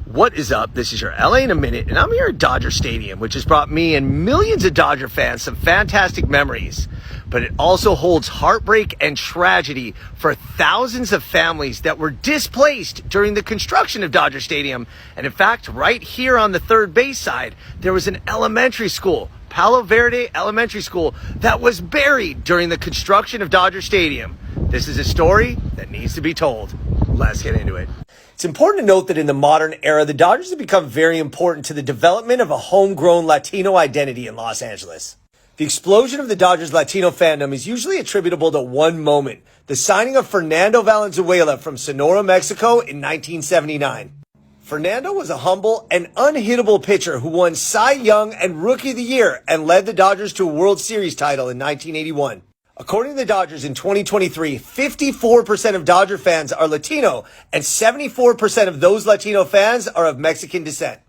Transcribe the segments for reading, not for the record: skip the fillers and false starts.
What is up? This is your LA in a Minute, and I'm here at Dodger Stadium, which has brought me and millions of Dodger fans some fantastic memories. But it also holds heartbreak and tragedy for thousands of families that were displaced during the construction of Dodger Stadium. And in fact, right here on the third base side, there was an elementary school, Palo Verde Elementary School, that was buried during the construction of Dodger Stadium. This is a story that needs to be told. Let's get into it. It's important to note that in the modern era, the Dodgers have become very important to the development of a homegrown Latino identity in Los Angeles. The explosion of the Dodgers Latino fandom is usually attributable to one moment, the signing of Fernando Valenzuela from Sonora, Mexico in 1979. Fernando was a humble and unhittable pitcher who won Cy Young and Rookie of the Year and led the Dodgers to a World Series title in 1981. According to the Dodgers in 2023, 54% of Dodger fans are Latino and 74% of those Latino fans are of Mexican descent.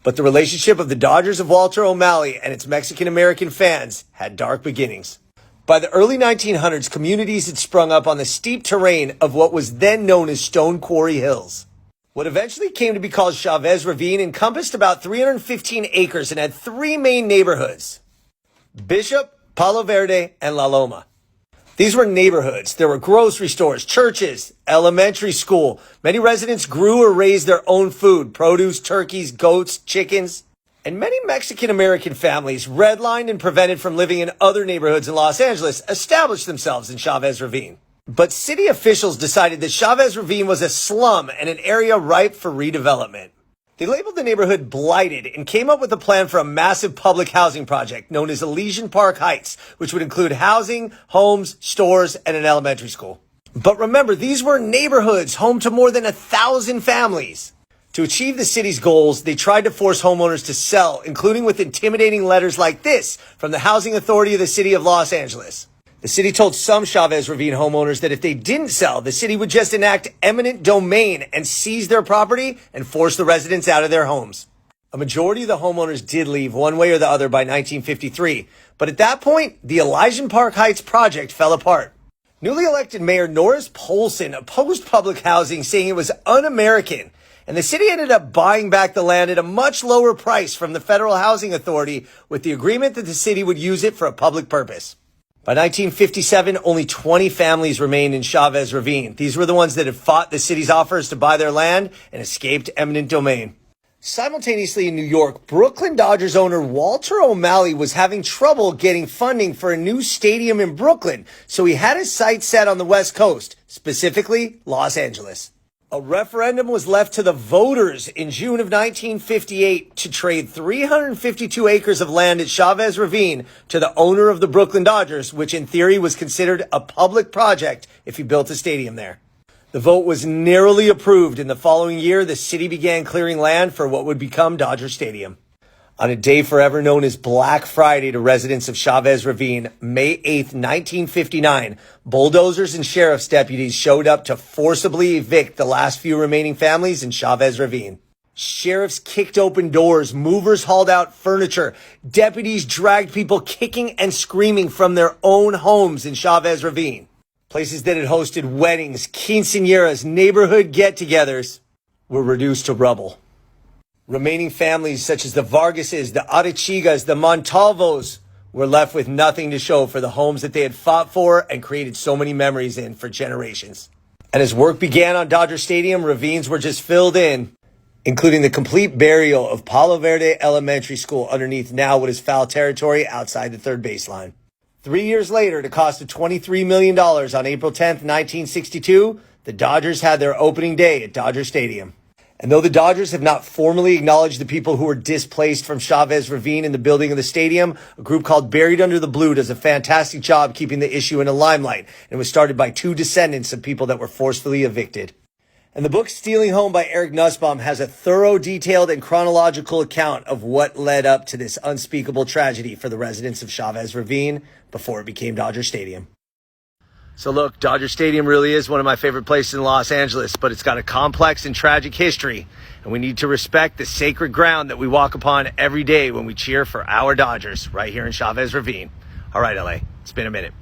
But the relationship of the Dodgers of Walter O'Malley and its Mexican-American fans had dark beginnings. By the early 1900s, communities had sprung up on the steep terrain of what was then known as Stone Quarry Hills. What eventually came to be called Chavez Ravine encompassed about 315 acres and had three main neighborhoods: Bishop, Palo Verde, and La Loma. These were neighborhoods. There were grocery stores, churches, elementary school. Many residents grew or raised their own food: produce, turkeys, goats, chickens. And many Mexican-American families, redlined and prevented from living in other neighborhoods in Los Angeles, established themselves in Chavez Ravine. But city officials decided that Chavez Ravine was a slum and an area ripe for redevelopment. They labeled the neighborhood blighted and came up with a plan for a massive public housing project known as Elysian Park Heights, which would include housing, homes, stores, and an elementary school. But remember, these were neighborhoods home to more than 1,000 families. To achieve the city's goals, they tried to force homeowners to sell, including with intimidating letters like this from the Housing Authority of the City of Los Angeles. The city told some Chavez Ravine homeowners that if they didn't sell, the city would just enact eminent domain and seize their property and force the residents out of their homes. A majority of the homeowners did leave one way or the other by 1953, but at that point, the Elysian Park Heights project fell apart. Newly elected Mayor Norris Polson opposed public housing, saying it was un-American, and the city ended up buying back the land at a much lower price from the Federal Housing Authority with the agreement that the city would use it for a public purpose. By 1957, only 20 families remained in Chavez Ravine. These were the ones that had fought the city's offers to buy their land and escaped eminent domain. Simultaneously in New York, Brooklyn Dodgers owner Walter O'Malley was having trouble getting funding for a new stadium in Brooklyn, so he had his sights set on the West Coast, specifically Los Angeles. A referendum was left to the voters in June of 1958 to trade 352 acres of land at Chavez Ravine to the owner of the Brooklyn Dodgers, which in theory was considered a public project if he built a stadium there. The vote was narrowly approved, and the following year, the city began clearing land for what would become Dodger Stadium. On a day forever known as Black Friday to residents of Chavez Ravine, May 8th, 1959, bulldozers and sheriff's deputies showed up to forcibly evict the last few remaining families in Chavez Ravine. Sheriffs kicked open doors, movers hauled out furniture, deputies dragged people kicking and screaming from their own homes in Chavez Ravine. Places that had hosted weddings, quinceañeras, neighborhood get-togethers were reduced to rubble. Remaining families such as the Vargases, the Arechigas, the Montalvos were left with nothing to show for the homes that they had fought for and created so many memories in for generations. And as work began on Dodger Stadium, ravines were just filled in, including the complete burial of Palo Verde Elementary School underneath now what is foul territory outside the third baseline. 3 years later, at a cost of $23 million on April 10th, 1962, the Dodgers had their opening day at Dodger Stadium. And though the Dodgers have not formally acknowledged the people who were displaced from Chavez Ravine in the building of the stadium, a group called Buried Under the Blue does a fantastic job keeping the issue in the limelight, and was started by two descendants of people that were forcefully evicted. And the book Stealing Home by Eric Nussbaum has a thorough, detailed, and chronological account of what led up to this unspeakable tragedy for the residents of Chavez Ravine before it became Dodger Stadium. So look, Dodger Stadium really is one of my favorite places in Los Angeles, but it's got a complex and tragic history, and we need to respect the sacred ground that we walk upon every day when we cheer for our Dodgers right here in Chavez Ravine. All right, LA, it's been a minute.